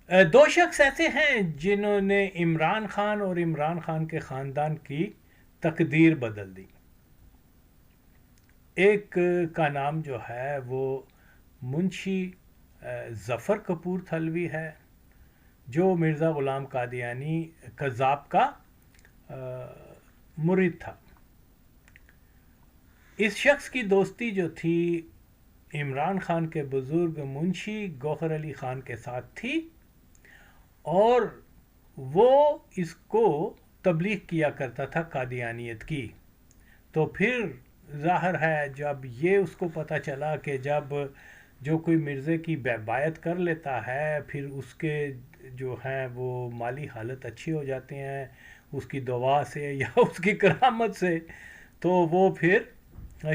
دو شخص ایسے ہیں جنہوں نے عمران خان اور عمران خان کے خاندان کی تقدیر بدل دی. ایک کا نام جو ہے وہ منشی ظفر کپور تھلوی ہے، جو مرزا غلام قادیانی قذاب کا مرید تھا. اس شخص کی دوستی جو تھی عمران خان کے بزرگ منشی گوہر علی خان کے ساتھ تھی، اور وہ اس کو تبلیغ کیا کرتا تھا قادیانیت کی. تو پھر ظاہر ہے جب یہ اس کو پتہ چلا کہ جب جو کوئی مرزے کی بیعت کر لیتا ہے پھر اس کے جو ہیں وہ مالی حالت اچھی ہو جاتے ہیں اس کی دعا سے یا اس کی کرامت سے، تو وہ پھر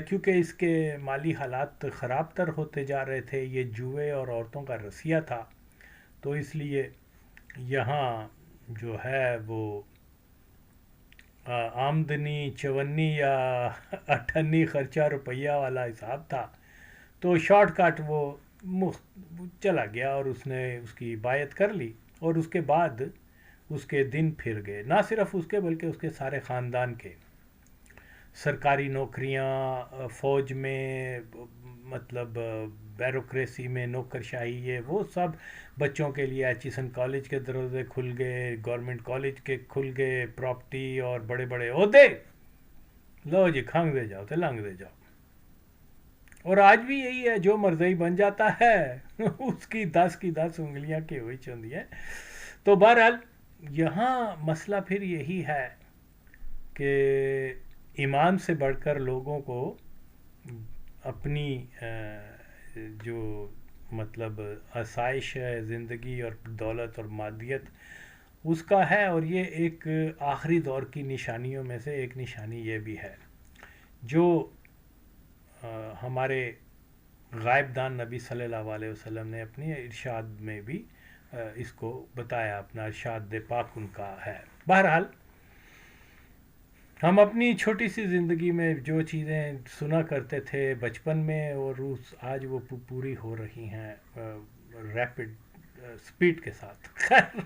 کیونکہ اس کے مالی حالات خراب تر ہوتے جا رہے تھے، یہ جوئے اور عورتوں کا رسیہ تھا، تو اس لیے یہاں جو ہے وہ آمدنی چونی یا اٹھنی خرچہ روپیہ والا حساب تھا. تو شارٹ کٹ وہ چلا گیا اور اس نے اس کی بیعت کر لی، اور اس کے بعد اس کے دن پھر گئے، نہ صرف اس کے بلکہ اس کے سارے خاندان کے. سرکاری نوکریاں، فوج میں، مطلب بیوروکریسی میں نوکرشاہی، یہ وہ سب بچوں کے لیے ایچیسن کالج کے دروازے کھل گئے، گورنمنٹ کالج کے کھل گئے، پراپرٹی اور بڑے بڑے عہدے، لو جی کھنگ دے جاؤ تے لنگ دے جاؤ. اور آج بھی یہی ہے، جو مرضی بن جاتا ہے اس کی 10 انگلیاں کی ہوئی چندی ہیں. تو بہرحال یہاں مسئلہ پھر یہی ہے کہ ایمان سے بڑھ کر لوگوں کو اپنی جو مطلب آسائش ہے زندگی اور دولت اور مادیت اس کا ہے، اور یہ ایک آخری دور کی نشانیوں میں سے ایک نشانی یہ بھی ہے جو ہمارے غائب دان نبی صلی اللہ علیہ وسلم نے اپنی ارشاد میں بھی اس کو بتایا، اپنا ارشاد پاک ان کا ہے. بہرحال ہم اپنی چھوٹی سی زندگی میں جو چیزیں سنا کرتے تھے بچپن میں، اور آج وہ پوری ہو رہی ہیں ریپڈ سپیڈ کے ساتھ. خیر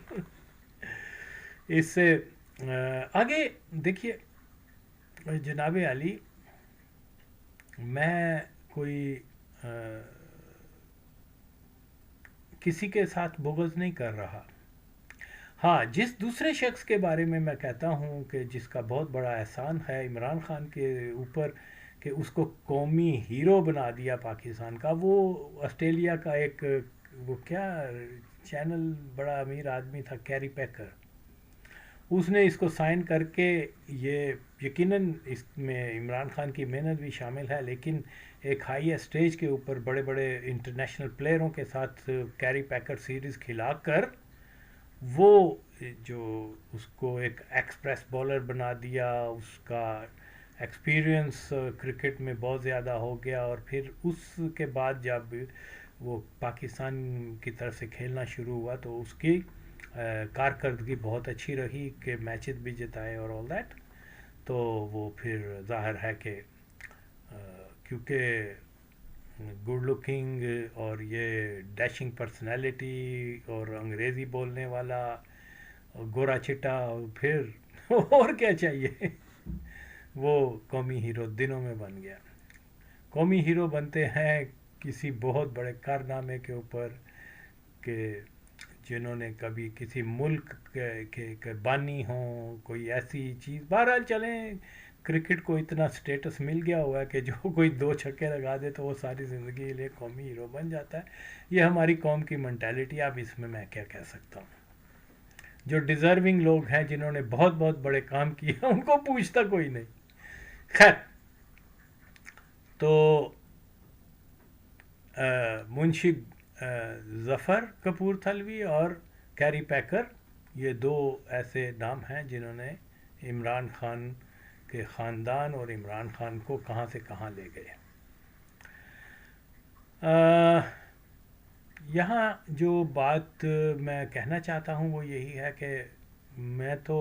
اس سے آگے دیکھیے جناب علی، میں کوئی کسی کے ساتھ بغض نہیں کر رہا. ہاں، جس دوسرے شخص کے بارے میں میں کہتا ہوں کہ جس کا بہت بڑا احسان ہے عمران خان کے اوپر کہ اس کو قومی ہیرو بنا دیا پاکستان کا، وہ آسٹریلیا کا ایک وہ کیا چینل، بڑا امیر آدمی تھا کیری پیکر، اس نے اس کو سائن کر کے، یہ یقیناً اس میں عمران خان کی محنت بھی شامل ہے، لیکن ایک ہائی اسٹیج کے اوپر بڑے بڑے انٹرنیشنل پلیئروں کے ساتھ کیری پیکر سیریز کھلا کر وہ جو اس کو ایک ایکسپریس بالر بنا دیا، اس کا ایکسپیرینس کرکٹ میں بہت زیادہ ہو گیا، اور پھر اس کے بعد جب وہ پاکستان کی طرف سے کھیلنا شروع ہوا تو اس کی کارکردگی بہت اچھی رہی کہ میچز بھی جتائے اور آل دیٹ. تو وہ پھر ظاہر ہے کہ کیونکہ گڈ لکنگ اور یہ ڈیشنگ پرسنالٹی اور انگریزی بولنے والا اور گورا چٹا، اور پھر اور کیا چاہیے، وہ قومی ہیرو دنوں میں بن گیا. قومی ہیرو بنتے ہیں کسی بہت بڑے کارنامے کے اوپر، کہ جنہوں نے کبھی کسی ملک کے بانی ہوں، کوئی ایسی چیز. بہرحال چلیں، کرکٹ کو اتنا سٹیٹس مل گیا ہوا ہے کہ جو کوئی 2 چھکے لگا دے تو وہ ساری زندگی کے لیے قومی ہیرو بن جاتا ہے. یہ ہماری قوم کی مینٹیلٹی. اب اس میں کیا کہہ سکتا ہوں. جو ڈیزرونگ لوگ ہیں جنہوں نے بہت بہت بڑے کام کیے ان کو پوچھتا کوئی نہیں. خیر، تو منشی ظفر کپور تھلوی اور کیری پیکر، یہ دو ایسے نام ہیں جنہوں نے عمران خان کے خاندان اور عمران خان کو کہاں سے کہاں لے گئے. یہاں جو بات میں کہنا چاہتا ہوں وہ یہی ہے کہ میں تو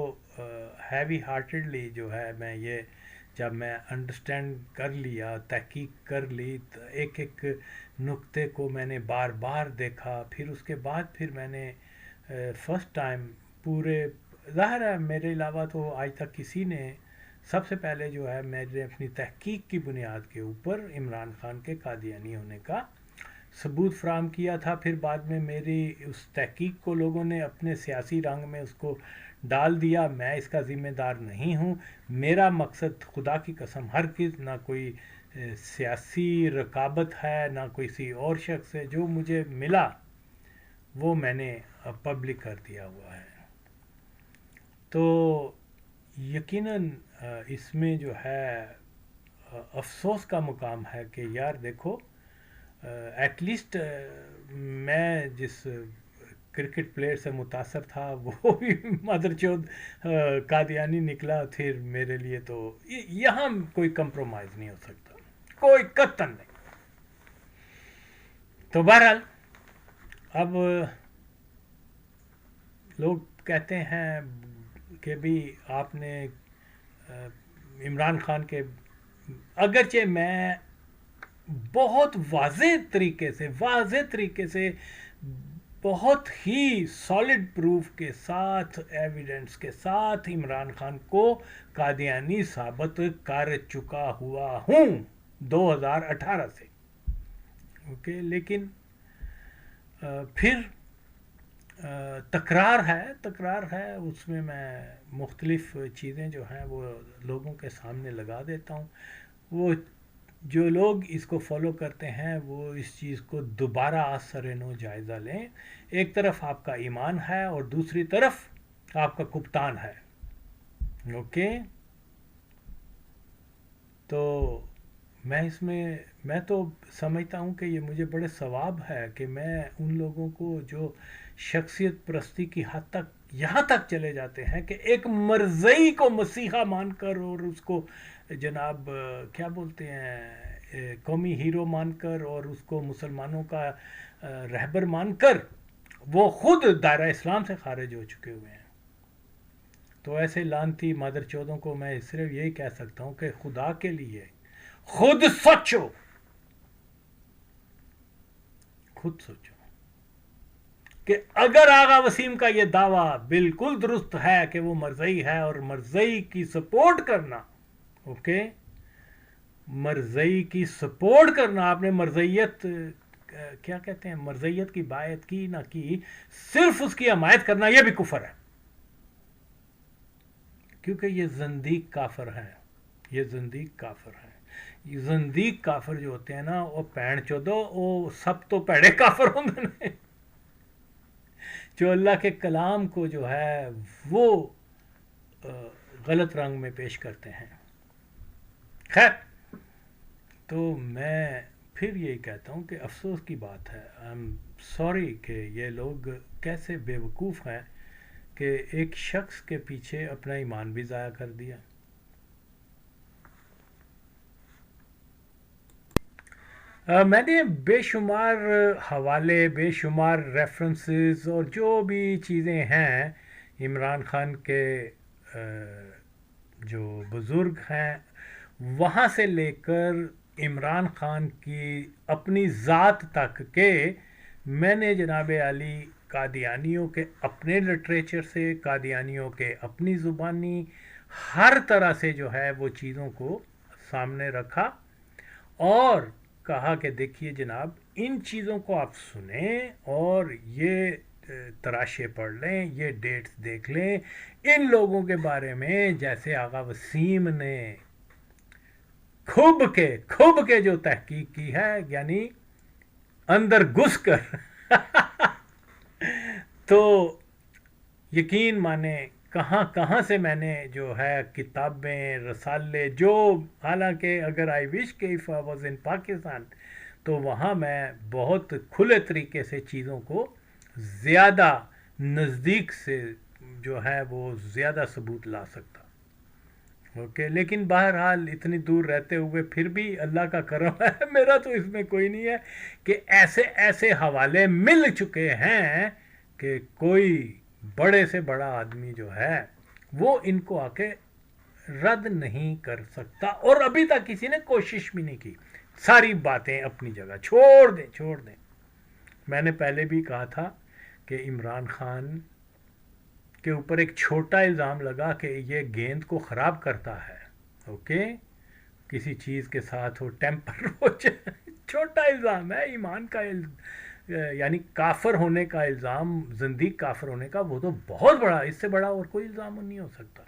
ہیوی ہارٹیڈلی جو ہے، میں یہ جب میں انڈرسٹینڈ کر لیا، تحقیق کر لی، ایک ایک نقطے کو میں نے بار بار دیکھا، پھر اس کے بعد پھر میں نے فسٹ ٹائم پورے، ظاہر ہے میرے علاوہ تو آج تک کسی نے، سب سے پہلے جو ہے میں نے اپنی تحقیق کی بنیاد کے اوپر عمران خان کے قادیانی ہونے کا ثبوت فراہم کیا تھا. پھر بعد میں میری اس تحقیق کو لوگوں نے اپنے سیاسی رنگ میں اس کو ڈال دیا. میں اس کا ذمہ دار نہیں ہوں. میرا مقصد خدا کی قسم ہرگز نہ کوئی سیاسی رقابت ہے، نہ کسی اور شخص ہے. جو مجھے ملا وہ میں نے پبلک کر دیا ہوا ہے. تو یقیناً اس میں جو ہے افسوس کا مقام ہے کہ یار دیکھو، ایٹ لیسٹ میں جس کرکٹ پلیئر سے متاثر تھا وہ بھی مادر چود قادیانی نکلا. پھر میرے لیے تو یہاں کوئی کمپرومائز نہیں ہو سکتا، کوئی قطعاً نہیں. تو بہرحال اب لوگ کہتے ہیں کہ بھی آپ نے عمران خان کے، اگرچہ میں بہت واضح طریقے سے بہت ہی سالڈ پروف کے ساتھ، ایویڈنس کے ساتھ عمران خان کو قادیانی ثابت کر چکا ہوا ہوں 2018 سے. اوکے، لیکن پھر تکرار ہے اس میں مختلف چیزیں جو ہیں وہ لوگوں کے سامنے لگا دیتا ہوں. وہ جو لوگ اس کو فالو کرتے ہیں وہ اس چیز کو دوبارہ سر نو جائزہ لیں. ایک طرف آپ کا ایمان ہے اور دوسری طرف آپ کا کپتان ہے. اوکے، تو میں تو سمجھتا ہوں کہ یہ مجھے بڑے ثواب ہے کہ میں ان لوگوں کو جو شخصیت پرستی کی حد تک یہاں تک چلے جاتے ہیں کہ ایک مرزئی کو مسیحا مان کر اور اس کو جناب کیا بولتے ہیں قومی ہیرو مان کر اور اس کو مسلمانوں کا رہبر مان کر وہ خود دائرہ اسلام سے خارج ہو چکے ہوئے ہیں. تو ایسے لعنتی مادر چودوں کو میں صرف یہی کہہ سکتا ہوں کہ خدا کے لیے خود سوچو کہ اگر آغا وسیم کا یہ دعویٰ بالکل درست ہے کہ وہ مرزئی ہے اور مرزئی کی سپورٹ کرنا، اوکے، مرزئی کی سپورٹ کرنا، آپ نے مرزیت کیا کہتے ہیں، مرزیت کی بایت کی نہ کی، صرف اس کی حمایت کرنا یہ بھی کفر ہے. کیونکہ یہ زندیق کافر ہے. یہ زندیق کافر جو ہوتے ہیں نا وہ پین چودو وہ سب تو پیڑے کافر ہوتے ہیں جو اللہ کے کلام کو جو ہے وہ غلط رنگ میں پیش کرتے ہیں. خیر، تو میں پھر یہی کہتا ہوں کہ افسوس کی بات ہے، آئی ایم سوری کہ یہ لوگ کیسے بے وقوف ہیں کہ ایک شخص کے پیچھے اپنا ایمان بھی ضائع کر دیا. میں نے بے شمار حوالے، بے شمار ریفرنسز اور جو بھی چیزیں ہیں عمران خان کے جو بزرگ ہیں وہاں سے لے کر عمران خان کی اپنی ذات تک کہ میں نے جناب علی قادیانیوں کے اپنے لٹریچر سے، قادیانیوں کے اپنی زبانی، ہر طرح سے جو ہے وہ چیزوں کو سامنے رکھا اور کہا کہ دیکھیے جناب ان چیزوں کو آپ سنیں اور یہ تراشے پڑھ لیں، یہ ڈیٹس دیکھ لیں ان لوگوں کے بارے میں. جیسے آغا وسیم نے کھب کے جو تحقیق کی ہے، یعنی اندر گھس کر تو یقین مانے کہاں سے میں نے جو ہے کتابیں، رسالے، جو حالانکہ اگر آئی وش کہ if I was in Pakistan تو وہاں میں بہت کھلے طریقے سے چیزوں کو زیادہ نزدیک سے جو ہے وہ زیادہ ثبوت لا سکتا. اوکے، لیکن بہرحال اتنی دور رہتے ہوئے پھر بھی اللہ کا کرم ہے، میرا تو اس میں کوئی نہیں ہے کہ ایسے حوالے مل چکے ہیں کہ کوئی بڑے سے بڑا آدمی جو ہے وہ ان کو آ کے رد نہیں کر سکتا، اور ابھی تک کسی نے کوشش بھی نہیں کی. ساری باتیں اپنی جگہ چھوڑ دیں. میں نے پہلے بھی کہا تھا کہ عمران خان کے اوپر ایک چھوٹا الزام لگا کہ یہ گیند کو خراب کرتا ہے، اوکے، کسی چیز کے ساتھ وہ ٹیمپر ہو جائے، چھوٹا الزام ہے، ایمان کا یعنی کافر ہونے کا الزام، زندیق کافر ہونے کا، وہ تو بہت بڑا، اس سے بڑا اور کوئی الزام نہیں ہو سکتا.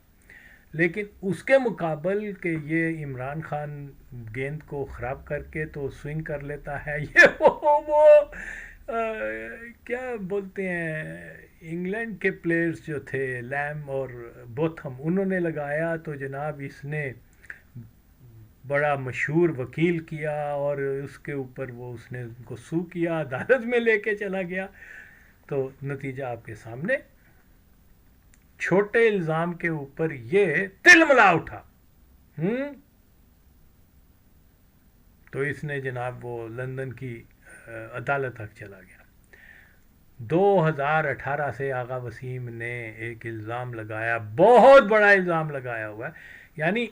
لیکن اس کے مقابل کہ یہ عمران خان گیند کو خراب کر کے تو سوئنگ کر لیتا ہے، یہ وہ کیا بولتے ہیں، انگلینڈ کے پلیئرز جو تھے لیم اور بوتھم، انہوں نے لگایا تو جناب اس نے بڑا مشہور وکیل کیا اور اس کے اوپر وہ اس نے ان کو سو کیا، عدالت میں لے کے چلا گیا. تو نتیجہ آپ کے سامنے، چھوٹے الزام کے اوپر یہ تلملا اٹھا. تو اس نے جناب وہ لندن کی عدالت تک چلا گیا. 2018 سے آغا وسیم نے ایک الزام لگایا، بہت بڑا الزام لگایا ہوا ہے، یعنی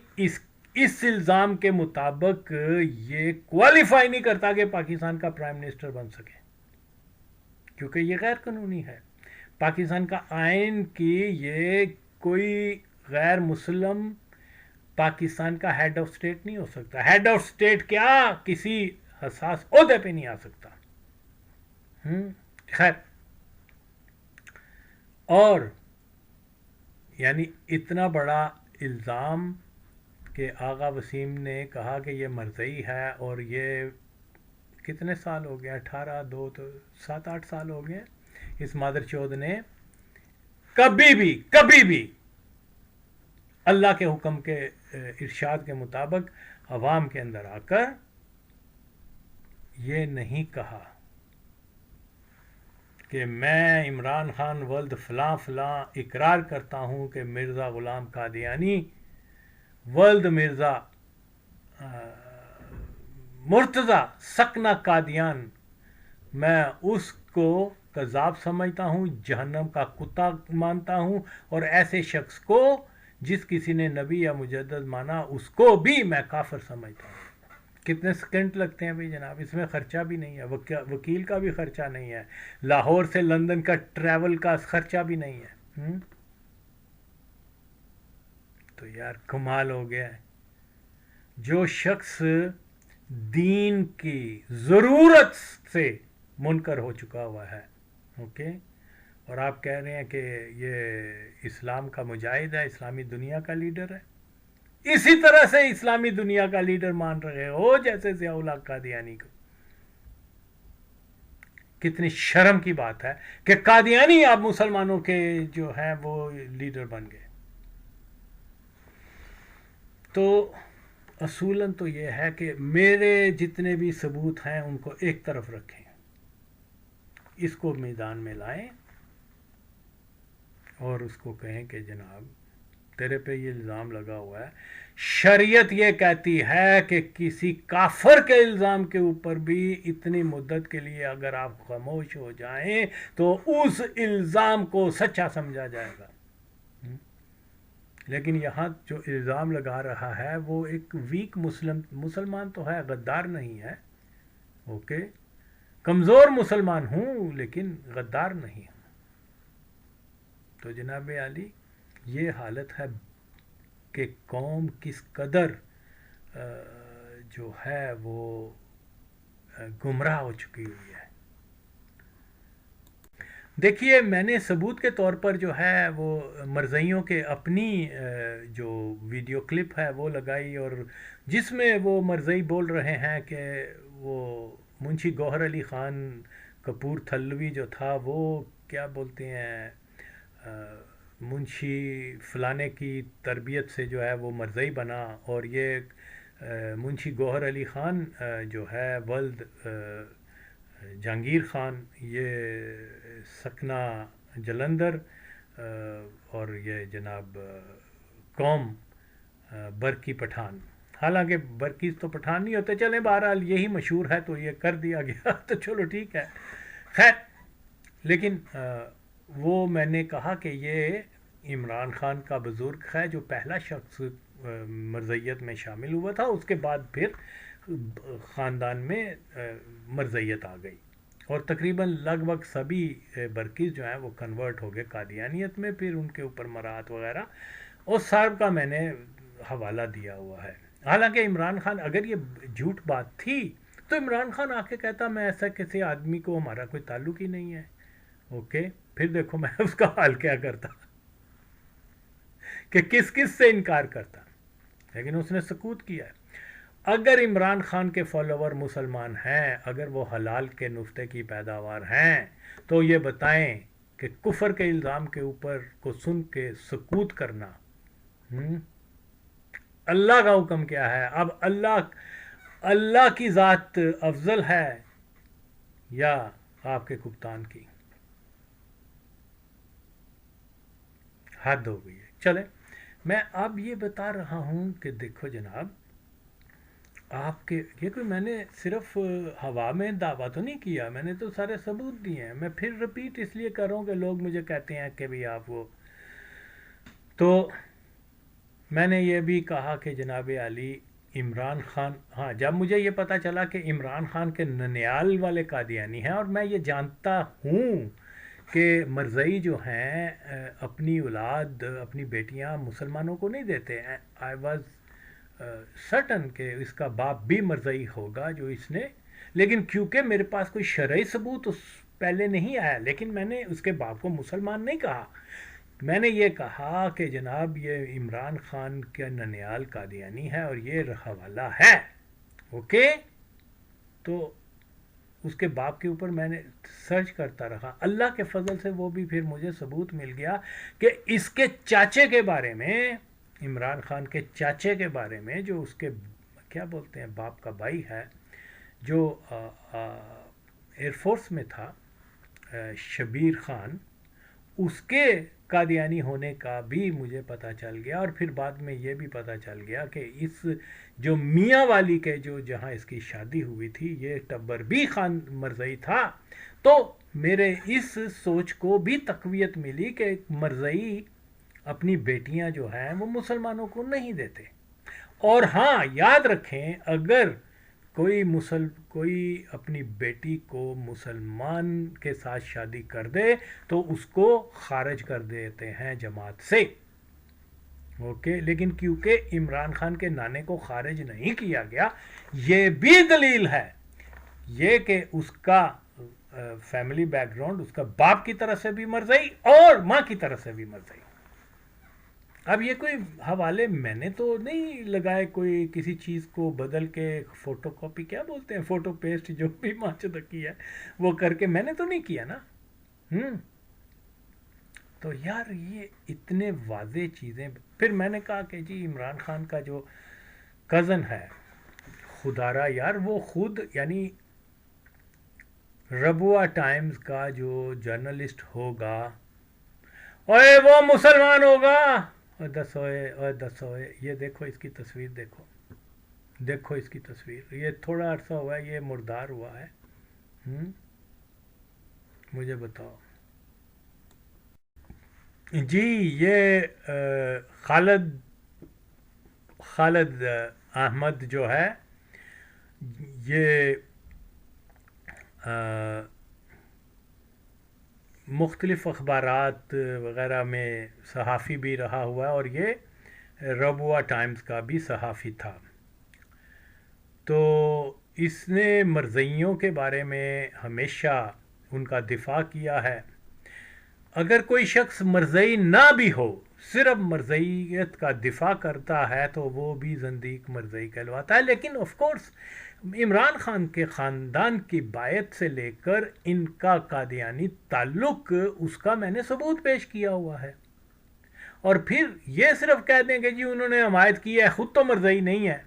اس الزام کے مطابق یہ کوالیفائی نہیں کرتا کہ پاکستان کا پرائم منسٹر بن سکے، کیونکہ یہ غیر قانونی ہے. پاکستان کا آئین کی یہ کوئی غیر مسلم پاکستان کا ہیڈ آف سٹیٹ نہیں ہو سکتا. ہیڈ آف سٹیٹ کیا، کسی حساس عہدے پہ نہیں آ سکتا. خیر، اور یعنی اتنا بڑا الزام کہ آغا وسیم نے کہا کہ یہ مرضی ہے، اور یہ کتنے سال ہو گئے، 18 تو 7-8 سال ہو گئے، اس مادر چود نے کبھی بھی اللہ کے حکم کے ارشاد کے مطابق عوام کے اندر آ کر یہ نہیں کہا کہ میں عمران خان ولد فلاں فلاں اقرار کرتا ہوں کہ مرزا غلام قادیانی ولد مرزا مرتضی سکنہ قادیان، میں اس کو کذاب سمجھتا ہوں، جہنم کا کتا مانتا ہوں، اور ایسے شخص کو جس کسی نے نبی یا مجدد مانا اس کو بھی میں کافر سمجھتا ہوں. کتنے سیکنڈ لگتے ہیں بھائی جناب، اس میں خرچہ بھی نہیں ہے، وکیل کا بھی خرچہ نہیں ہے، لاہور سے لندن کا ٹریول کا خرچہ بھی نہیں ہے. تو یار کمال ہو گیا ہے. جو شخص دین کی ضرورت سے منکر ہو چکا ہوا ہے، اوکے، اور آپ کہہ رہے ہیں کہ یہ اسلام کا مجاہد ہے، اسلامی دنیا کا لیڈر ہے. اسی طرح سے اسلامی دنیا کا لیڈر مان رہے ہو جیسے ضیاء الحق قادیانی کو. کتنی شرم کی بات ہے کہ قادیانی آپ مسلمانوں کے جو ہیں وہ لیڈر بن گئے. تو اصولاً تو یہ ہے کہ میرے جتنے بھی ثبوت ہیں ان کو ایک طرف رکھیں، اس کو میدان میں لائیں اور اس کو کہیں کہ جناب تیرے پہ یہ الزام لگا ہوا ہے. شریعت یہ کہتی ہے کہ کسی کافر کے الزام کے اوپر بھی اتنی مدت کے لیے اگر آپ خاموش ہو جائیں تو اس الزام کو سچا سمجھا جائے گا. لیکن یہاں جو الزام لگا رہا ہے وہ ایک ویک مسلمان تو ہے، غدار نہیں ہے، اوکے، کمزور مسلمان ہوں لیکن غدار نہیں ہوں. تو جناب عالی یہ حالت ہے کہ قوم کس قدر جو ہے وہ گمراہ ہو چکی ہوئی ہے. دیکھیے میں نے ثبوت کے طور پر جو ہے وہ مرزائیوں کے اپنی جو ویڈیو کلپ ہے وہ لگائی، اور جس میں وہ مرزائی بول رہے ہیں کہ وہ منشی گوہر علی خان کپور تھلوی جو تھا وہ کیا بولتے ہیں منشی فلانے کی تربیت سے جو ہے وہ مرزائی بنا، اور یہ منشی گوہر علی خان جو ہے ولد جہانگیر خان، یہ سکنہ جلندر، اور یہ جناب قوم برکی پٹھان. حالانکہ برکیز تو پٹھان نہیں ہوتے، چلیں بہرحال یہی مشہور ہے تو یہ کر دیا گیا تو چلو ٹھیک ہے. خیر، لیکن وہ میں نے کہا کہ یہ عمران خان کا بزرگ ہے جو پہلا شخص مرزیت میں شامل ہوا تھا، اس کے بعد پھر خاندان میں مرزیت آ گئی، اور تقریباً لگ بھگ سبھی برکیز جو ہیں وہ کنورٹ ہو گئے قادیانیت میں، پھر ان کے اوپر مرات وغیرہ، اور سب کا میں نے حوالہ دیا ہوا ہے۔ حالانکہ عمران خان، اگر یہ جھوٹ بات تھی تو عمران خان آ کے کہتا میں ایسا کسی آدمی کو ہمارا کوئی تعلق ہی نہیں ہے، اوکے، پھر دیکھو میں اس کا حال کیا کرتا کہ کس کس سے انکار کرتا، لیکن اس نے سکوت کیا ہے۔ اگر عمران خان کے فالوور مسلمان ہیں، اگر وہ حلال کے نفتے کی پیداوار ہیں، تو یہ بتائیں کہ کفر کے الزام کے اوپر کو سن کے سکوت کرنا، اللہ کا حکم کیا ہے؟ اب اللہ کی ذات افضل ہے یا آپ کے کپتان کی؟ حد ہو گئی ہے۔ چلے، میں اب یہ بتا رہا ہوں کہ دیکھو جناب، آپ کے یہ کوئی میں نے صرف ہوا میں دعویٰ تو نہیں کیا، میں نے تو سارے ثبوت دیے ہیں۔ میں پھر رپیٹ اس لیے کر رہا ہوں کہ لوگ مجھے کہتے ہیں کہ بھی آپ وہ، تو میں نے یہ بھی کہا کہ جناب علی، عمران خان، ہاں، جب مجھے یہ پتا چلا کہ عمران خان کے ننیال والے قادیانی ہیں، اور میں یہ جانتا ہوں کہ مرزئی جو ہیں اپنی اولاد، اپنی بیٹیاں مسلمانوں کو نہیں دیتے، آئی واز سرٹن کہ اس کا باپ بھی مرزئی ہوگا جو اس نے، لیکن کیونکہ میرے پاس کوئی شرعی ثبوت اس پہلے نہیں آیا، لیکن میں نے اس کے باپ کو مسلمان نہیں کہا، میں نے یہ کہا کہ جناب یہ عمران خان کا ننیال قادیانی ہے اور یہ حوالہ ہے، اوکے، تو اس کے باپ کے اوپر میں نے سرچ کرتا رہا، اللہ کے فضل سے وہ بھی پھر مجھے ثبوت مل گیا کہ اس کے چاچے کے بارے میں، عمران خان کے چاچے کے بارے میں، جو اس کے کیا بولتے ہیں باپ کا بھائی ہے، جو ایئر فورس میں تھا، شبیر خان، اس کے قادیانی ہونے کا بھی مجھے پتہ چل گیا، اور پھر بعد میں یہ بھی پتہ چل گیا کہ اس جو میاں والی کے جو جہاں اس کی شادی ہوئی تھی، یہ ٹبر بھی خان مرزئی تھا، تو میرے اس سوچ کو بھی تقویت ملی کہ مرزئی اپنی بیٹیاں جو ہیں وہ مسلمانوں کو نہیں دیتے۔ اور ہاں، یاد رکھیں، اگر کوئی اپنی بیٹی کو مسلمان کے ساتھ شادی کر دے تو اس کو خارج کر دیتے ہیں جماعت سے، اوکے، لیکن کیونکہ عمران خان کے نانے کو خارج نہیں کیا گیا، یہ بھی دلیل ہے یہ کہ اس کا فیملی بیک گراؤنڈ، اس کا باپ کی طرف سے بھی مرزئی اور ماں کی طرف سے بھی مرزئی۔ اب یہ کوئی حوالے میں نے تو نہیں لگائے، کوئی کسی چیز کو بدل کے فوٹو کاپی، کیا بولتے ہیں، فوٹو پیسٹ، جو بھی ماچدکی ہے وہ کر کے میں نے تو نہیں کیا نا۔ تو یار یہ اتنے واضح چیزیں، پھر میں نے کہا کہ جی عمران خان کا جو کزن ہے، خدارا یار، وہ خود یعنی ربوہ ٹائمز کا جو جرنلسٹ ہوگا، اوے وہ مسلمان ہوگا، دسوئے یہ دیکھو اس کی تصویر، دیکھو اس کی تصویر، یہ تھوڑا عرصہ ہوا ہے یہ مردار ہوا ہے، مجھے بتاؤ جی، یہ خالد احمد جو ہے، یہ مختلف اخبارات وغیرہ میں صحافی بھی رہا ہوا ہے، اور یہ ربوہ ٹائمز کا بھی صحافی تھا، تو اس نے مرزئیوں کے بارے میں ہمیشہ ان کا دفاع کیا ہے۔ اگر کوئی شخص مرزئی نہ بھی ہو، صرف مرزئیت کا دفاع کرتا ہے تو وہ بھی زندیق مرزئی کہلواتا ہے، لیکن آف کورس عمران خان کے خاندان کی بایت سے لے کر ان کا قادیانی تعلق، اس کا میں نے ثبوت پیش کیا ہوا ہے، اور پھر یہ صرف کہہ دیں کہ جی انہوں نے حمایت کی ہے، خود تو مرزئی نہیں ہے،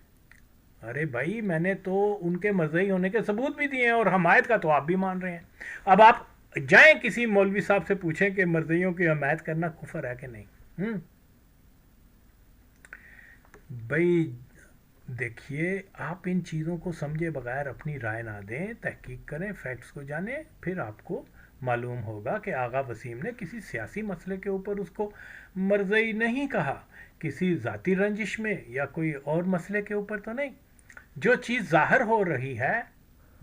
ارے بھائی میں نے تو ان کے مرزئی ہونے کے ثبوت بھی دیے ہیں، اور حمایت کا تو آپ بھی مان رہے ہیں۔ اب آپ جائیں کسی مولوی صاحب سے پوچھیں کہ مرزئیوں کی حمایت کرنا کفر ہے کہ نہیں۔ بھائی دیکھیے، آپ ان چیزوں کو سمجھے بغیر اپنی رائے نہ دیں، تحقیق کریں، فیکٹس کو جانیں، پھر آپ کو معلوم ہوگا کہ آغا وسیم نے کسی سیاسی مسئلے کے اوپر اس کو مرزئی نہیں کہا، کسی ذاتی رنجش میں یا کوئی اور مسئلے کے اوپر تو نہیں۔ جو چیز ظاہر ہو رہی ہے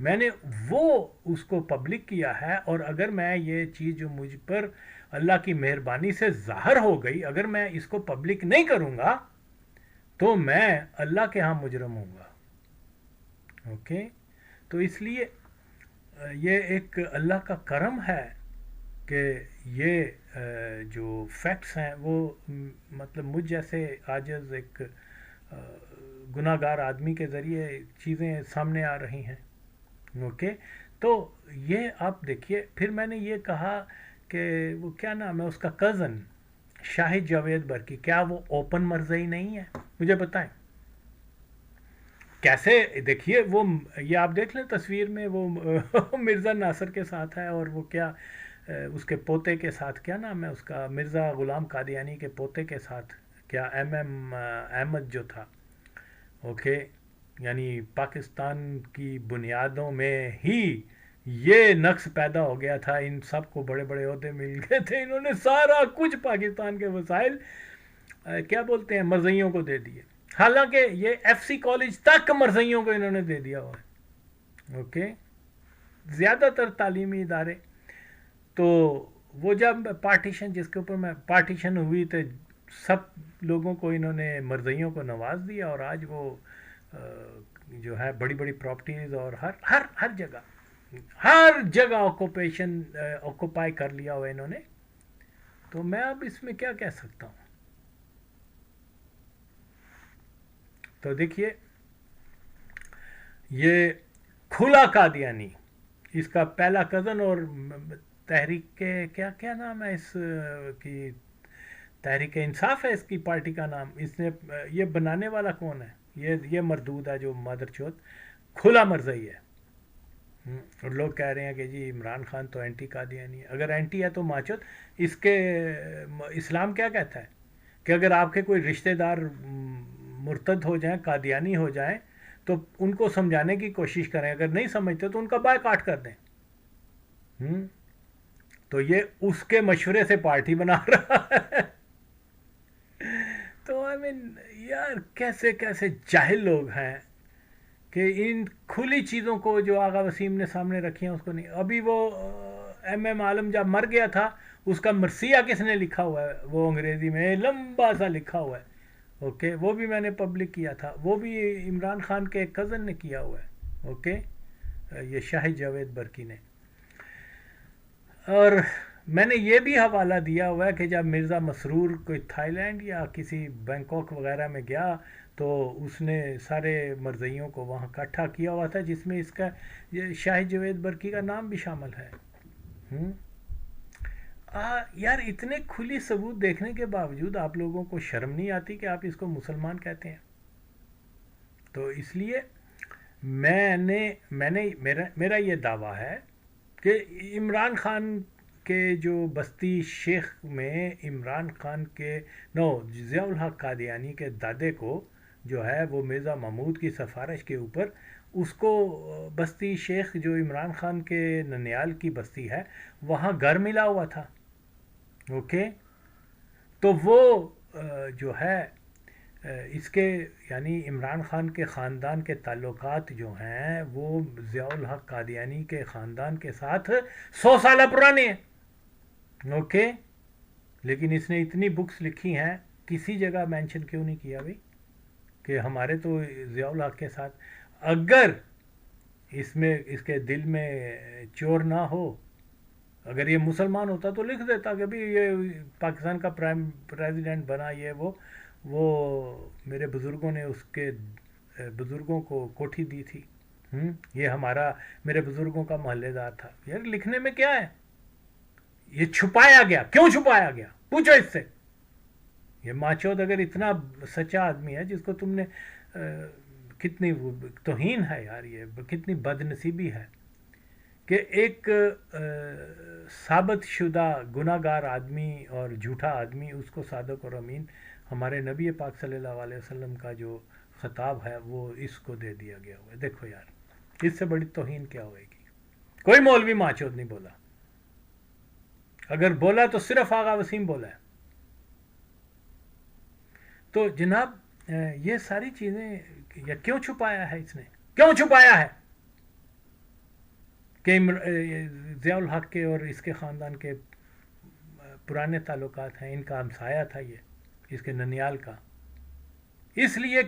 میں نے وہ اس کو پبلک کیا ہے، اور اگر میں یہ چیز جو مجھ پر اللہ کی مہربانی سے ظاہر ہو گئی، اگر میں اس کو پبلک نہیں کروں گا تو میں اللہ کے ہاں مجرم ہوں گا. اوکے. تو اس لیے یہ ایک اللہ کا کرم ہے کہ یہ جو فیکٹس ہیں وہ مطلب مجھ جیسے عاجز ایک گناہ گار آدمی کے ذریعے چیزیں سامنے آ رہی ہیں. اوکے. تو یہ آپ دیکھیے، پھر میں نے یہ کہا کہ وہ کیا نام ہے اس کا کزن شاہد جاوید برکی، کیا وہ اوپن مرزئی نہیں ہے؟ مجھے بتائیں کیسے. دیکھیے وہ، یہ آپ دیکھ لیں تصویر میں، وہ مرزا ناصر کے ساتھ ہے، اور وہ کیا اس کے پوتے کے ساتھ، کیا نام ہے اس کا، مرزا غلام قادیانی کے پوتے کے ساتھ، کیا ایم احمد جو تھا. اوکے. یعنی پاکستان کی بنیادوں میں ہی یہ نقص پیدا ہو گیا تھا، ان سب کو بڑے بڑے عہدے مل گئے تھے، انہوں نے سارا کچھ پاکستان کے وسائل کیا بولتے ہیں مرزئیوں کو دے دیے، حالانکہ یہ ایف سی کالج تک مرزئیوں کو انہوں نے دے دیا ہوا ہے. اوکے. زیادہ تر تعلیمی ادارے. تو وہ جب پارٹیشن، جس کے اوپر میں پارٹیشن ہوئی تو سب لوگوں کو انہوں نے مرزئیوں کو نواز دیا، اور آج وہ جو ہے بڑی بڑی پراپرٹیز اور ہر جگہ آکوپائی کر لیا ہوا انہوں نے. تو میں اب اس میں کیا کہہ سکتا ہوں. تو دیکھیے یہ کھلا قادیانی، اس کا پہلا کزن، اور تحریک کے کیا نام ہے اس کی، تحریک انصاف ہے اس کی پارٹی کا نام. اس نے یہ بنانے والا کون ہے؟ یہ مردود ہے جو مادر چوت کھلا مرزئی ہے. اور لوگ کہہ رہے ہیں کہ جی عمران خان تو اینٹی قادیانی ہے. اگر اینٹی ہے تو ماچوت، اس کے اسلام کیا کہتا ہے کہ اگر آپ کے کوئی رشتہ دار مرتد ہو جائیں، قادیانی ہو جائیں، تو ان کو سمجھانے کی کوشش کریں، اگر نہیں سمجھتے تو ان کا بائیکاٹ کر دیں. تو یہ اس کے مشورے سے پارٹی بنا رہا ہے. تو یار کیسے کیسے جاہل لوگ ہیں کہ ان کھلی چیزوں کو جو آغا وسیم نے سامنے رکھی ہیں اس کو نہیں. ابھی وہ ایم عالم جب مر گیا تھا، اس کا مرثیہ کس نے لکھا ہوا ہے؟ وہ انگریزی میں لمبا سا لکھا ہوا ہے. اوکے. وہ بھی میں نے پبلک کیا تھا، وہ بھی عمران خان کے ایک کزن نے کیا ہوا ہے. اوکے. یہ شاہد جاوید برکی نے. اور میں نے یہ بھی حوالہ دیا ہوا ہے کہ جب مرزا مسرور کوئی تھائی لینڈ یا کسی بینکاک وغیرہ میں گیا تو اس نے سارے مرزئیوں کو وہاں اکٹھا کیا ہوا تھا، جس میں اس کا شاہد جاوید برکی کا نام بھی شامل ہے. یار اتنے کھلی ثبوت دیکھنے کے باوجود آپ لوگوں کو شرم نہیں آتی کہ آپ اس کو مسلمان کہتے ہیں؟ تو اس لیے میرا یہ دعویٰ ہے کہ عمران خان کے جو بستی شیخ میں عمران خان کے ضیاء الحق قادیانی کے دادے کو جو ہے وہ مرزا محمود کی سفارش کے اوپر اس کو بستی شیخ جو عمران خان کے ننیال کی بستی ہے وہاں گھر ملا ہوا تھا. اوکے. تو وہ جو ہے اس کے یعنی عمران خان کے خاندان کے تعلقات جو ہیں وہ ضیاء الحق قادیانی کے خاندان کے ساتھ 100 سالہ پرانے ہیں. اوکے. لیکن اس نے اتنی بکس لکھی ہیں، کسی جگہ مینشن کیوں نہیں کیا بھائی کہ ہمارے تو ضیاء الحق کے ساتھ، اگر اس میں اس کے دل میں چور نہ ہو، اگر یہ مسلمان ہوتا تو لکھ دیتا کہ بھی یہ پاکستان کا پریزیڈنٹ بنا، یہ وہ میرے بزرگوں نے اس کے بزرگوں کو کوٹھی دی تھی، یہ میرے بزرگوں کا محلے دار تھا. یار لکھنے میں کیا ہے؟ یہ چھپایا گیا. کیوں چھپایا گیا؟ پوچھو اس سے. یہ ماچود اگر اتنا سچا آدمی ہے، جس کو تم نے کتنی توہین ہے یار، یہ کتنی بد نصیبی ہے کہ ایک ثابت شدہ گناہ گار آدمی اور جھوٹا آدمی، اس کو صادق اور امین ہمارے نبی پاک صلی اللہ علیہ وسلم کا جو خطاب ہے وہ اس کو دے دیا گیا ہوا ہے. دیکھو یار اس سے بڑی توہین کیا ہوئے گی؟ کوئی مولوی ماچود نہیں بولا، اگر بولا تو صرف آغا وسیم بولا ہے. تو جناب یہ ساری چیزیں کیوں چھپایا ہے؟ اس نے کیوں چھپایا ہے؟ کہ ضیاء الحق کے اور اس کے خاندان کے پرانے تعلقات ہیں، ان کا ہمسایہ تھا یہ، اس کے ننیال کا، اس لیے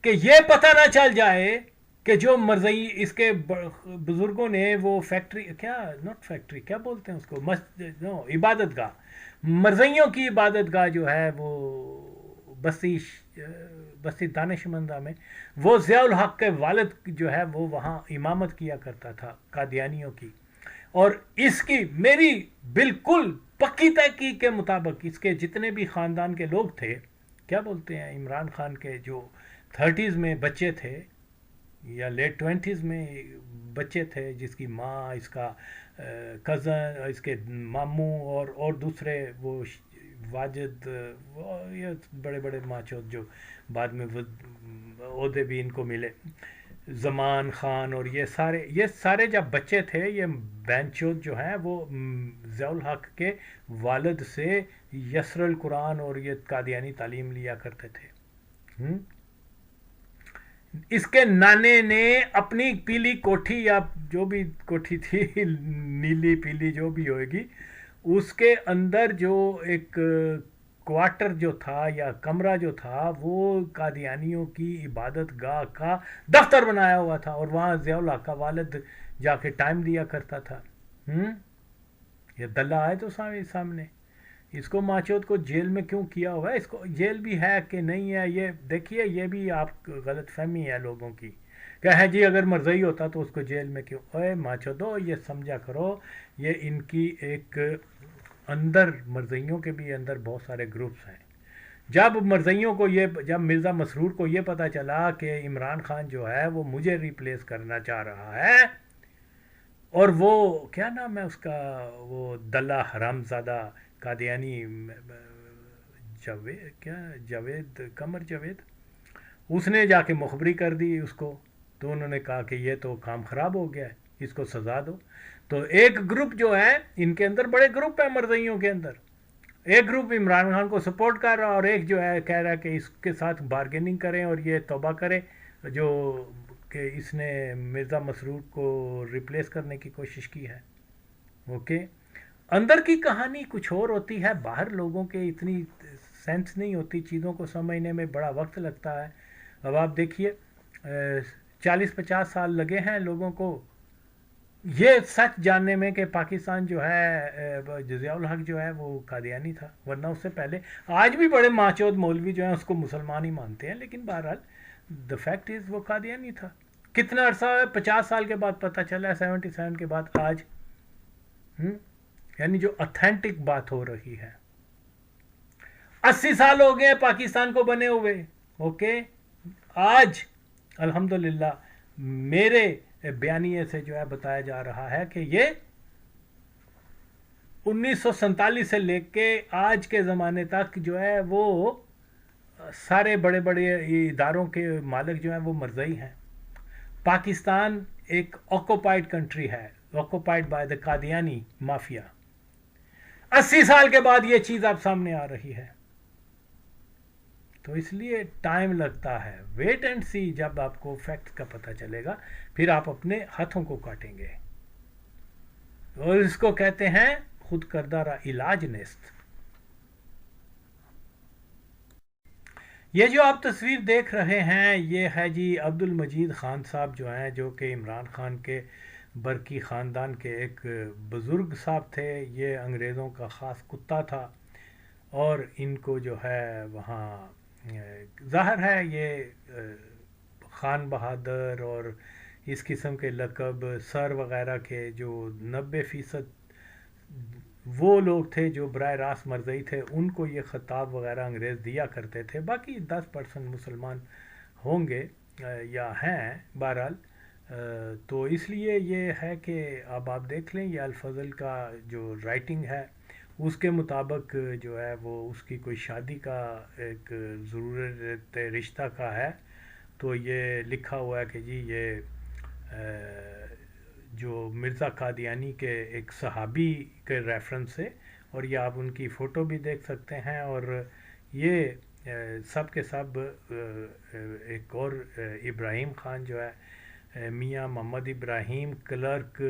کہ یہ پتہ نہ چل جائے کہ جو مرزئی اس کے بزرگوں نے وہ فیکٹری، کیا ناٹ فیکٹری، کیا بولتے ہیں اس کو، مسجد، نو، عبادت گاہ، مرزئیوں کی عبادت گاہ جو ہے وہ بستی بستی دانشمندہ میں، وہ ضیاء الحق کے والد جو ہے وہ وہاں امامت کیا کرتا تھا قادیانیوں کی، اور اس کی میری بالکل پکی تحقیق کے مطابق اس کے جتنے بھی خاندان کے لوگ تھے، کیا بولتے ہیں، عمران خان کے جو 30s میں بچے تھے یا لیٹ 20s میں بچے تھے، جس کی ماں، اس کا کزن، اس کے ماموں اور دوسرے وہ واجد، وہ یہ بڑے بڑے ماچوت جو بعد میں عہدے بھی ان کو ملے، زمان خان، اور یہ سارے جب بچے تھے، یہ بینچوت جو ہیں وہ ضیاء الحق کے والد سے یسر القرآن اور یہ قادیانی تعلیم لیا کرتے تھے۔ اس کے نانے نے اپنی پیلی کوٹھی، یا جو بھی کوٹھی تھی نیلی پیلی جو بھی ہوئے گی، اس کے اندر جو ایک کوارٹر جو تھا یا کمرہ جو تھا، وہ قادیانیوں کی عبادت گاہ کا دفتر بنایا ہوا تھا، اور وہاں ضیاء الحق کا والد جا کے ٹائم دیا کرتا تھا۔ یہ دلہ آئے تو سامنے، اس کو ماچوت کو جیل میں کیوں کیا ہوا ہے، اس کو جیل بھی ہے کہ نہیں ہے، یہ دیکھیے، یہ بھی آپ غلط فہمی ہے لوگوں کی، کہ ہے جی اگر مرزئی ہوتا تو اس کو جیل میں کیوں، اوے ماچوتو، یہ سمجھا کرو، یہ ان کی ایک اندر، مرزئیوں کے بھی اندر بہت سارے گروپس ہیں۔ جب مرزئیوں کو جب مرزا مسرور کو یہ پتا چلا کہ عمران خان جو ہے وہ مجھے ریپلیس کرنا چاہ رہا ہے، اور وہ کیا نام ہے اس کا، وہ دلہ حرام زادہ قادیانی، جاوید، قمر جاوید، اس نے جا کے مخبری کر دی اس کو، تو انہوں نے کہا کہ یہ تو کام خراب ہو گیا ہے، اس کو سزا دو۔ تو ایک گروپ جو ہے، ان کے اندر بڑے گروپ ہیں مرزئیوں کے اندر، ایک گروپ عمران خان کو سپورٹ کر رہا، اور ایک جو ہے کہہ رہا ہے کہ اس کے ساتھ بارگیننگ کریں اور یہ توبہ کرے، جو کہ اس نے مرزا مسرور کو ریپلیس کرنے کی کوشش کی ہے۔ اوکے، اندر کی کہانی کچھ اور ہوتی ہے، باہر لوگوں کے اتنی سینس نہیں ہوتی، چیزوں کو سمجھنے میں بڑا وقت لگتا ہے۔ اب آپ دیکھیے، 40-50 سال لگے ہیں لوگوں کو یہ سچ جاننے میں کہ پاکستان جو ہے، ضیاء الحق جو ہے وہ قادیانی تھا، ورنہ اس سے پہلے آج بھی بڑے ماچود مولوی جو ہیں اس کو مسلمان ہی مانتے ہیں، لیکن بہرحال دا فیکٹ از وہ قادیانی تھا۔ کتنا عرصہ ہے، 50 سال کے بعد پتہ چلا ہے، 77 کے بعد آج، یعنی جو اتھینٹک بات ہو رہی ہے۔ 80 سال ہو گئے پاکستان کو بنے ہوئے، اوکے، آج الحمدللہ میرے بیانیے سے جو ہے بتایا جا رہا ہے کہ یہ 1947 سے لے کے آج کے زمانے تک جو ہے وہ سارے بڑے بڑے اداروں کے مالک جو ہیں وہ مرزئی ہیں۔ پاکستان ایک آکوپائڈ کنٹری ہے، occupied by the Qadiani mafia. 80 سال کے بعد یہ چیز اب سامنے آ رہی ہے، تو اس لیے ٹائم لگتا ہے، ویٹ اینڈ سی، جب آپ کو فیکٹ کا پتہ چلے گا پھر آپ اپنے ہاتھوں کو کاٹیں گے، اور اس کو کہتے ہیں خود کردہ علاج نیست۔ یہ جو آپ تصویر دیکھ رہے ہیں، یہ ہے جی عبد المجید خان صاحب جو ہیں، جو کہ عمران خان کے برقی خاندان کے ایک بزرگ صاحب تھے۔ یہ انگریزوں کا خاص کتا تھا، اور ان کو جو ہے وہاں ظاہر ہے یہ خان بہادر اور اس قسم کے لقب سر وغیرہ کے جو 90% وہ لوگ تھے جو براہ راست مرزئی تھے، ان کو یہ خطاب وغیرہ انگریز دیا کرتے تھے، باقی 10% مسلمان ہوں گے یا ہیں بہرحال۔ تو اس لیے یہ ہے کہ اب آپ دیکھ لیں، یہ الفضل کا جو رائٹنگ ہے اس کے مطابق جو ہے وہ اس کی کوئی شادی کا ایک ضرورت رشتہ کا ہے، تو یہ لکھا ہوا ہے کہ جی یہ جو مرزا قادیانی کے ایک صحابی کے ریفرنس سے، اور یہ آپ ان کی فوٹو بھی دیکھ سکتے ہیں، اور یہ سب کے سب ایک اور ابراہیم خان جو ہے میاں محمد ابراہیم کلرک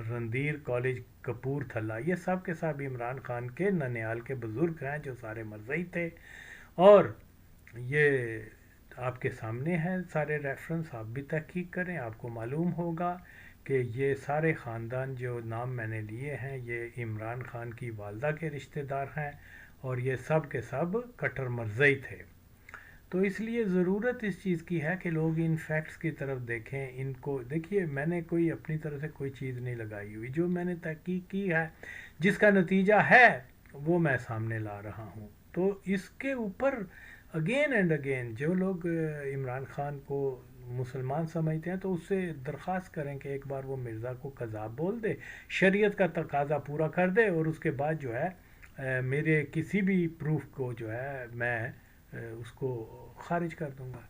رندیر کالج کپور تھلا، یہ سب کے سب عمران خان کے ننیال کے بزرگ ہیں جو سارے مرزئی تھے. اور یہ آپ کے سامنے ہے سارے ریفرنس، آپ بھی تحقیق کریں، آپ کو معلوم ہوگا کہ یہ سارے خاندان جو نام میں نے لیے ہیں یہ عمران خان کی والدہ کے رشتہ دار ہیں، اور یہ سب کے سب کٹر مرزئی تھے. تو اس لیے ضرورت اس چیز کی ہے کہ لوگ ان فیکٹس کی طرف دیکھیں. ان کو دیکھیے، میں نے کوئی اپنی طرف سے کوئی چیز نہیں لگائی ہوئی، جو میں نے تحقیق کی ہے جس کا نتیجہ ہے وہ میں سامنے لا رہا ہوں. تو اس کے اوپر اگین اینڈ اگین جو لوگ عمران خان کو مسلمان سمجھتے ہیں تو اس سے درخواست کریں کہ ایک بار وہ مرزا کو کذاب بول دے، شریعت کا تقاضا پورا کر دے، اور اس کے بعد جو ہے میرے کسی بھی پروف کو جو ہے میں اس کو خارج کر دوں گا.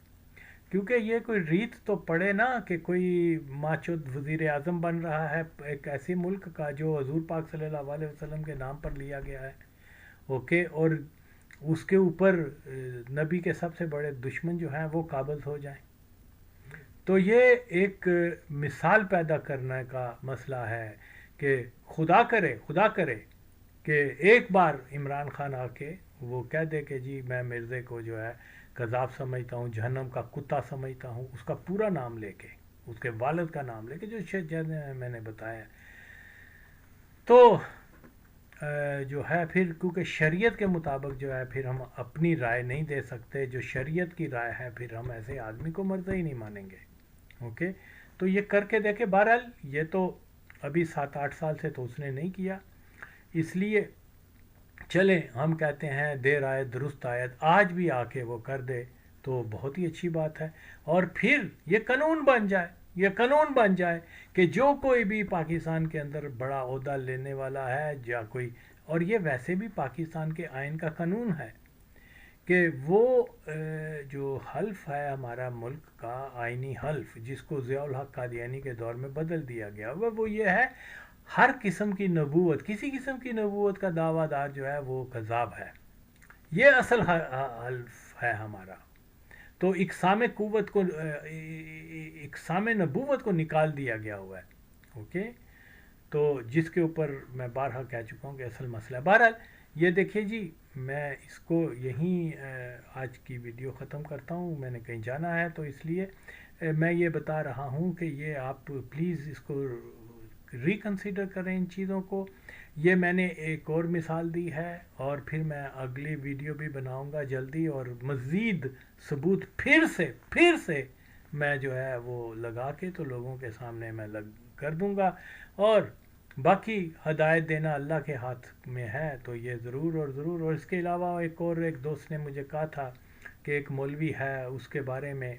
کیونکہ یہ کوئی ریت تو پڑے نا کہ کوئی ماچد وزیر اعظم بن رہا ہے ایک ایسے ملک کا جو حضور پاک صلی اللہ علیہ وسلم کے نام پر لیا گیا ہے، اوکے، اور اس کے اوپر نبی کے سب سے بڑے دشمن جو ہیں وہ قابض ہو جائیں. تو یہ ایک مثال پیدا کرنے کا مسئلہ ہے کہ خدا کرے کہ ایک بار عمران خان آ کے وہ کہہ دے کہ جی میں مرزے کو جو ہے کذاب سمجھتا ہوں، جہنم کا کتا سمجھتا ہوں، اس کا پورا نام لے کے، اس کے والد کا نام لے کے جو میں نے بتایا. تو جو ہے پھر کیونکہ شریعت کے مطابق جو ہے پھر ہم اپنی رائے نہیں دے سکتے، جو شریعت کی رائے ہے پھر ہم ایسے آدمی کو مرزا ہی نہیں مانیں گے. اوکے، تو یہ کر کے دیکھے. بہرحال یہ تو ابھی 7-8 سال سے تو اس نے نہیں کیا، اس لیے چلیں ہم کہتے ہیں دیر آئے درست آیت، آج بھی آ کے وہ کر دے تو بہت ہی اچھی بات ہے. اور پھر یہ قانون بن جائے کہ جو کوئی بھی پاکستان کے اندر بڑا عہدہ لینے والا ہے یا کوئی، اور یہ ویسے بھی پاکستان کے آئین کا قانون ہے کہ وہ جو حلف ہے ہمارا ملک کا آئینی حلف، جس کو ضیاء الحق قادیانی کے دور میں بدل دیا گیا، وہ یہ ہے ہر قسم کی نبوت، کسی قسم کی نبوت کا دعویٰ دار جو ہے وہ کذاب ہے. یہ اصل حلف ہے ہمارا. تو اقسام قوت کو، اقسام نبوت کو نکال دیا گیا ہوا ہے. اوکے، تو جس کے اوپر میں بارہا کہہ چکا ہوں کہ اصل مسئلہ ہے. بہرحال یہ دیکھیے جی، میں اس کو یہیں آج کی ویڈیو ختم کرتا ہوں. میں نے کہیں جانا ہے تو اس لیے میں یہ بتا رہا ہوں کہ یہ آپ پلیز اس کو ریکنسیڈر کریں ان چیزوں کو. یہ میں نے ایک اور مثال دی ہے، اور پھر میں اگلی ویڈیو بھی بناؤں گا جلدی، اور مزید ثبوت پھر سے میں جو ہے وہ لگا کے تو لوگوں کے سامنے میں کر دوں گا. اور باقی ہدایت دینا اللہ کے ہاتھ میں ہے، تو یہ ضرور اور اس کے علاوہ ایک دوست نے مجھے کہا تھا کہ ایک مولوی ہے، اس کے بارے میں